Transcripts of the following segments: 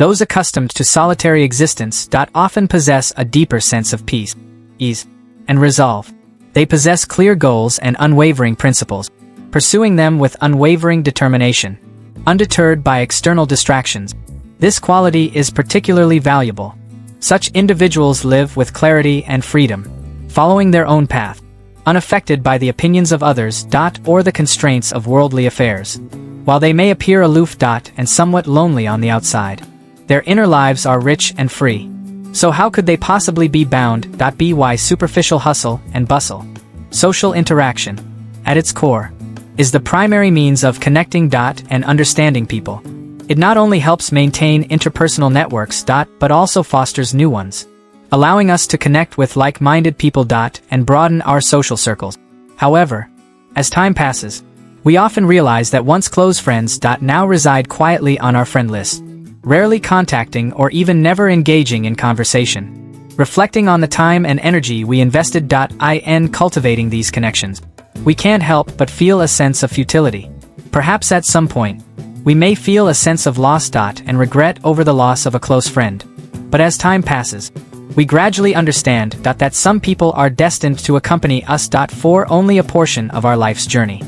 Those accustomed to solitary existence often possess a deeper sense of peace, ease, and resolve. They possess clear goals and unwavering principles, pursuing them with unwavering determination, undeterred by external distractions. This quality is particularly valuable. Such individuals live with clarity and freedom, following their own path, unaffected by the opinions of others or the constraints of worldly affairs. While they may appear aloof and somewhat lonely on the outside, their inner lives are rich and free. So how could they possibly be bound by superficial hustle and bustle? Social interaction, at its core, is the primary means of connecting and understanding people. It not only helps maintain interpersonal networks but also fosters new ones, allowing us to connect with like-minded people and broaden our social circles. However, as time passes, we often realize that once close friends now reside quietly on our friend list, rarely contacting or even never engaging in conversation. Reflecting on the time and energy we invested in cultivating these connections, we can't help but feel a sense of futility. Perhaps at some point, we may feel a sense of loss and regret over the loss of a close friend. But as time passes, we gradually understand that some people are destined to accompany us for only a portion of our life's journey.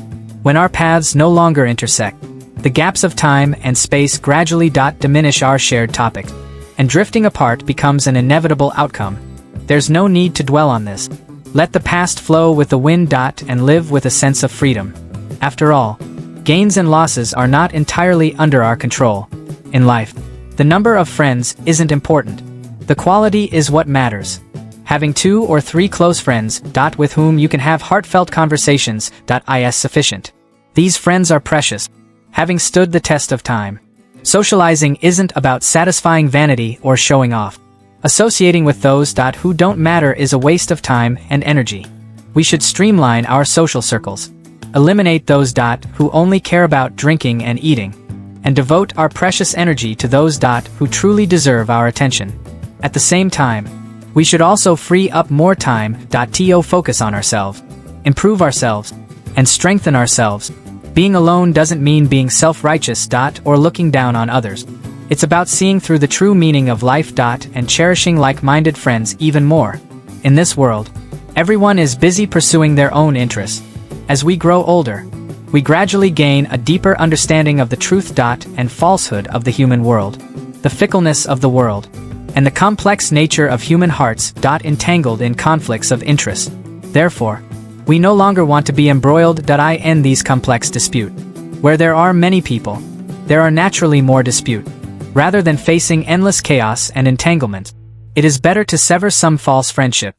When our paths no longer intersect, the gaps of time and space gradually diminish our shared topics, and drifting apart becomes an inevitable outcome. There's no need to dwell on this. Let the past flow with the wind and live with a sense of freedom. After all, gains and losses are not entirely under our control. In life, the number of friends isn't important. The quality is what matters. Having 2 or 3 close friends with whom you can have heartfelt conversations is sufficient. These friends are precious, having stood the test of time. Socializing isn't about satisfying vanity or showing off. Associating with those who don't matter is a waste of time and energy. We should streamline our social circles, eliminate those who only care about drinking and eating, and devote our precious energy to those who truly deserve our attention. At the same time, we should also free up more time to focus on ourselves, improve ourselves, and strengthen ourselves. Being alone doesn't mean being self-righteous or looking down on others. It's about seeing through the true meaning of life and cherishing like-minded friends even more. In this world, everyone is busy pursuing their own interests. As we grow older, we gradually gain a deeper understanding of the truth and falsehood of the human world, the fickleness of the world, and the complex nature of human hearts entangled in conflicts of interest. Therefore, we no longer want to be embroiled in these complex disputes. Where there are many people, there are naturally more dispute. Rather than facing endless chaos and entanglement, it is better to sever some false friendship,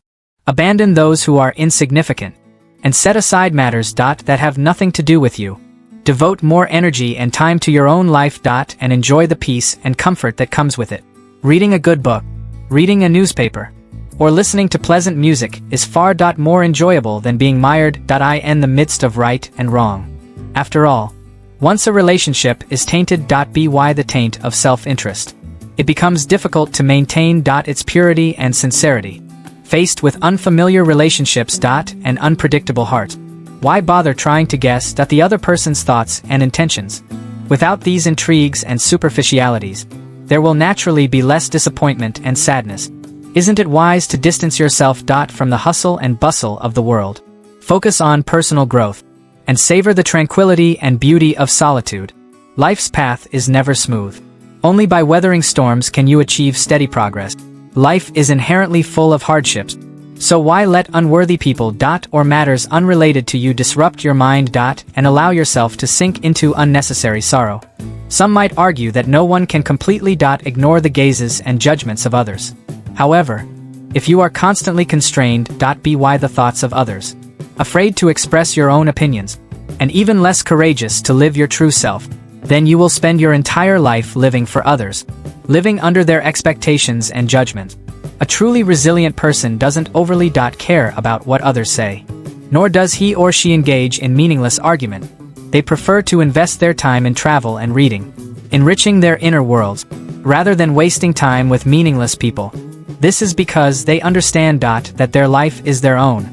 abandon those who are insignificant, and set aside matters that have nothing to do with you. Devote more energy and time to your own life and enjoy the peace and comfort that comes with it. Reading a good book, reading a newspaper, or listening to pleasant music is far more enjoyable than being mired in the midst of right and wrong. After all, once a relationship is tainted by the taint of self-interest, it becomes difficult to maintain its purity and sincerity. Faced with unfamiliar relationships and unpredictable hearts, why bother trying to guess the other person's thoughts and intentions? Without these intrigues and superficialities, there will naturally be less disappointment and sadness. Isn't it wise to distance yourself from the hustle and bustle of the world? Focus on personal growth, and savor the tranquility and beauty of solitude. Life's path is never smooth. Only by weathering storms can you achieve steady progress. Life is inherently full of hardships, so why let unworthy people or matters unrelated to you disrupt your mind and allow yourself to sink into unnecessary sorrow? Some might argue that no one can completely ignore the gazes and judgments of others. However, if you are constantly constrained by the thoughts of others, afraid to express your own opinions, and even less courageous to live your true self, then you will spend your entire life living for others, living under their expectations and judgment. A truly resilient person doesn't overly care about what others say, nor does he or she engage in meaningless argument. They prefer to invest their time in travel and reading, enriching their inner worlds, rather than wasting time with meaningless people. This is because they understand that their life is their own,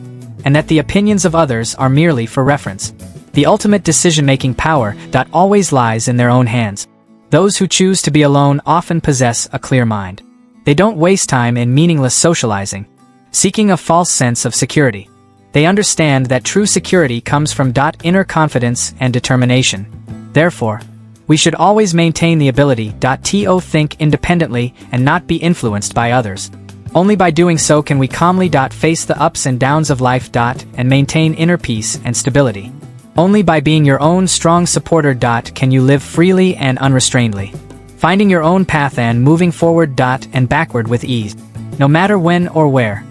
and that the opinions of others are merely for reference. The ultimate decision-making power always lies in their own hands. Those who choose to be alone often possess a clear mind. They don't waste time in meaningless socializing, seeking a false sense of security. They understand that true security comes from inner confidence and determination. Therefore, we should always maintain the ability to think independently and not be influenced by others. Only by doing so can we calmly face the ups and downs of life and maintain inner peace and stability. Only by being your own strong supporter can you live freely and unrestrainedly, finding your own path and moving forward and backward with ease, no matter when or where.